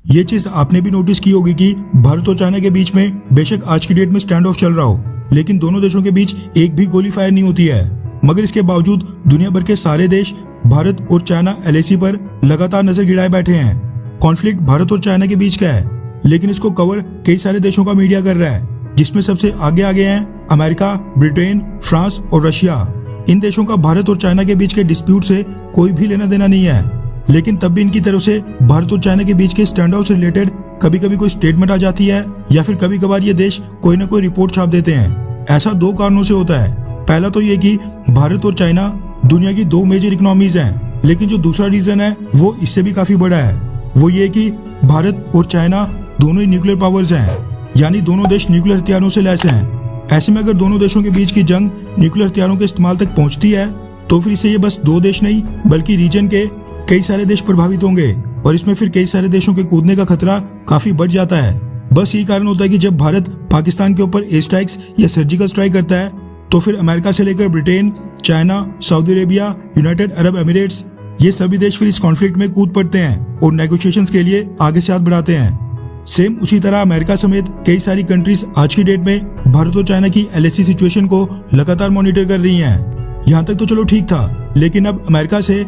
ये चीज आपने भी नोटिस की होगी कि भारत और चाइना के बीच में बेशक आज की डेट में स्टैंड ऑफ चल रहा हो, लेकिन दोनों देशों के बीच एक भी गोली फायर नहीं होती है। मगर इसके बावजूद दुनिया भर के सारे देश भारत और चाइना LAC पर लगातार नजर गिराए बैठे हैं। कॉन्फ्लिक्ट भारत और चाइना के बीच का है, लेकिन इसको कवर कई सारे देशों का मीडिया कर रहा है, जिसमें सबसे आगे हैं अमेरिका, ब्रिटेन, फ्रांस और रशिया। इन देशों का भारत और चाइना के बीच के डिस्प्यूट से कोई भी लेना देना नहीं है, लेकिन तब भी इनकी तरफ से भारत और चाइना के बीच के स्टैंड ऑफ से रिलेटेड कभी कभी कोई स्टेटमेंट आ जाती है, या फिर कभी कभार ये देश कोई ना कोई रिपोर्ट छाप देते हैं। ऐसा दो कारणों से होता है। पहला तो ये कि भारत और चाइना दुनिया की दो मेजर इकोनॉमीज हैं, लेकिन जो दूसरा रीजन है वो इससे भी काफी बड़ा है। वो ये कि भारत और चाइना दोनों ही न्यूक्लियर पावर्स हैं, यानी दोनों देश न्यूक्लियर हथियारों से लैस हैं। ऐसे में अगर दोनों देशों के बीच की जंग न्यूक्लियर हथियारों के इस्तेमाल तक पहुंचती है तो फिर इससे ये बस दो देश नहीं बल्कि रीजन के कई सारे देश प्रभावित होंगे, और इसमें फिर कई सारे देशों के कूदने का खतरा काफी बढ़ जाता है। बस यही कारण होता है कि जब भारत पाकिस्तान के ऊपर एयर स्ट्राइक्स या सर्जिकल स्ट्राइक करता है तो फिर अमेरिका से लेकर Britain, China, Saudi Arabia, United Arab Emirates, ये सभी देश फिर इस कॉन्फ्लिक्ट में कूद पड़ते हैं और नेगोशिएशंस के लिए आगे से हाथ बढ़ाते हैं। सेम उसी तरह अमेरिका समेत कई सारी कंट्रीज आज की डेट में भारत और चाइना की LAC सिचुएशन को लगातार मॉनिटर कर रही हैं। यहाँ तक तो चलो ठीक था, लेकिन अब अमेरिका से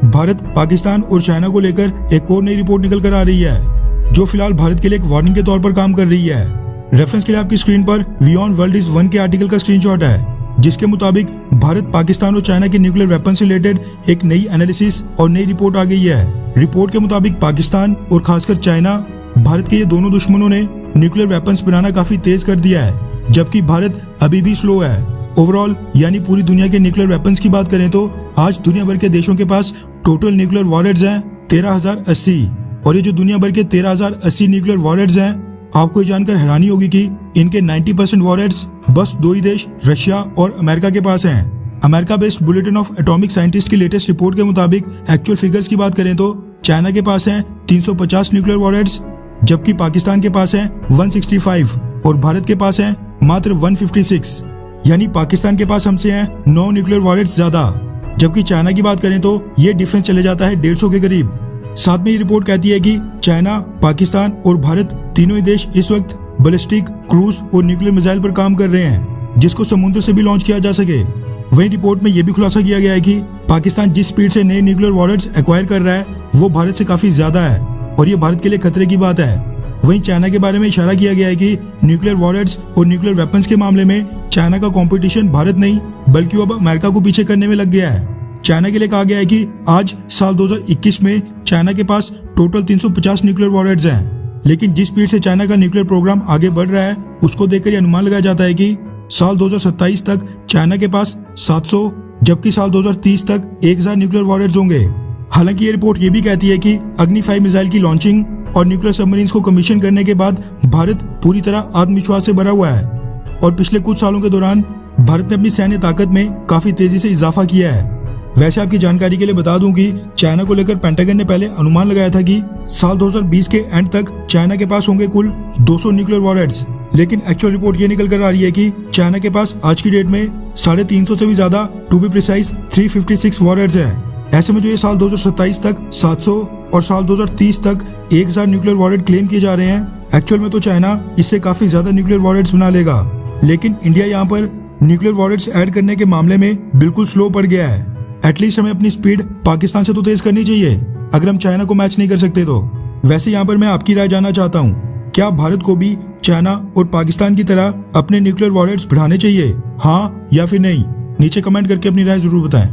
भारत, पाकिस्तान और चाइना को लेकर एक और नई रिपोर्ट निकल कर आ रही है, जो फिलहाल भारत के लिए एक वार्निंग के तौर पर काम कर रही है। रेफरेंस के लिए आपकी स्क्रीन पर बियॉन्ड वर्ल्ड इज वन के आर्टिकल का स्क्रीनशॉट है, जिसके मुताबिक भारत, पाकिस्तान और चाइना के न्यूक्लियर वेपन से रिलेटेड एक नई एनालिसिस और नई रिपोर्ट आ गई है। रिपोर्ट के मुताबिक पाकिस्तान और खासकर चाइना, भारत के ये दोनों दुश्मनों ने न्यूक्लियर वेपन्स बनाना काफी तेज कर दिया है, जबकि भारत अभी भी स्लो है। ओवरऑल यानी पूरी दुनिया के न्यूक्लियर वेपन्स की बात करें तो आज दुनिया भर के देशों के पास टोटल न्यूक्लियर वॉरहेड्स हैं 13,080, और ये जो दुनिया भर के 13,080 न्यूक्लियर वॉरहेड्स हैं, आपको ये जानकर हैरानी होगी कि इनके 90% वॉरहेड्स बस दो ही देश रशिया और अमेरिका के पास हैं। America based bulletin of atomic scientist की लेटेस्ट रिपोर्ट के मुताबिक एक्चुअल फिगर्स की बात करें तो चाइना के पास हैं 350 न्यूक्लियर वॉरहेड्स, जबकि पाकिस्तान के पास हैं 165 और भारत के पास हैं मात्र 156, यानी पाकिस्तान के पास हमसे हैं 9 न्यूक्लियर वॉरहेड्स ज्यादा। जबकि चाइना की बात करें तो ये डिफरेंस चले जाता है 150 के करीब। साथ में ये रिपोर्ट कहती है कि चाइना, पाकिस्तान और भारत तीनों ही देश इस वक्त बैलिस्टिक, क्रूज और न्यूक्लियर मिसाइल पर काम कर रहे हैं, जिसको समुद्र से भी लॉन्च किया जा सके। वहीं रिपोर्ट में यह भी खुलासा किया गया है कि पाकिस्तान जिस स्पीड से नए न्यूक्लियर वॉरहेड्स एक्वायर कर रहा है वो भारत से काफी ज्यादा है, और ये भारत के लिए खतरे की बात है। वहीं चाइना के बारे में इशारा किया गया है कि न्यूक्लियर वॉरहेड्स और न्यूक्लियर वेपन्स के मामले में चाइना का कंपटीशन भारत नहीं बल्कि अब अमेरिका को पीछे करने में लग गया है। चाइना के लिए कहा गया है कि आज साल 2021 में चाइना के पास टोटल 350 न्यूक्लियर वॉरहेड्स हैं, लेकिन जिस स्पीड से चाइना का न्यूक्लियर प्रोग्राम आगे बढ़ रहा है उसको देखकर अनुमान लगाया जाता है कि साल 2027 तक चाइना के पास 700, जबकि साल 2030 तक 1000 न्यूक्लियर वॉरहेड्स होंगे। हालांकि ये रिपोर्ट ये भी कहती है कि अग्नि 5 मिसाइल की लॉन्चिंग और न्यूक्लियर सबमरीन्स को कमीशन करने के बाद भारत पूरी तरह आत्मविश्वास से भरा हुआ है, और पिछले कुछ सालों के दौरान भारत ने अपनी सैन्य ताकत में काफी तेजी से इजाफा किया है। वैसे आपकी जानकारी के लिए बता दूं कि चाइना को लेकर पेंटागन ने पहले अनुमान लगाया था कि साल 2020 के एंड तक चाइना के पास होंगे कुल 200 न्यूक्लियर वॉरहेड्स, लेकिन एक्चुअल रिपोर्ट ये निकल कर आ रही है कि चाइना के पास आज की डेट में 350 से भी ज्यादा, टू बी प्रिसाइज 356 वॉरहेड्स है। ऐसे में जो ये साल 2027 तक 700 और साल 2030 तक 1000 न्यूक्लियर वॉरहेड क्लेम किए जा रहे हैं, एक्चुअल में तो चाइना इससे काफी ज्यादा न्यूक्लियर वॉरहेड्स बना लेगा, लेकिन इंडिया यहाँ पर न्यूक्लियर वॉरहेड्स ऐड करने के मामले में बिल्कुल स्लो पड़ गया है। एटलीस्ट हमें अपनी स्पीड पाकिस्तान से तो तेज करनी चाहिए अगर हम चाइना को मैच नहीं कर सकते तो। वैसे यहाँ पर मैं आपकी राय जानना चाहता हूँ, क्या भारत को भी चाइना और पाकिस्तान की तरह अपने न्यूक्लियर वॉरहेड्स बढ़ाने चाहिए, हाँ या फिर नहीं? नीचे कमेंट करके अपनी राय जरूर बताएं।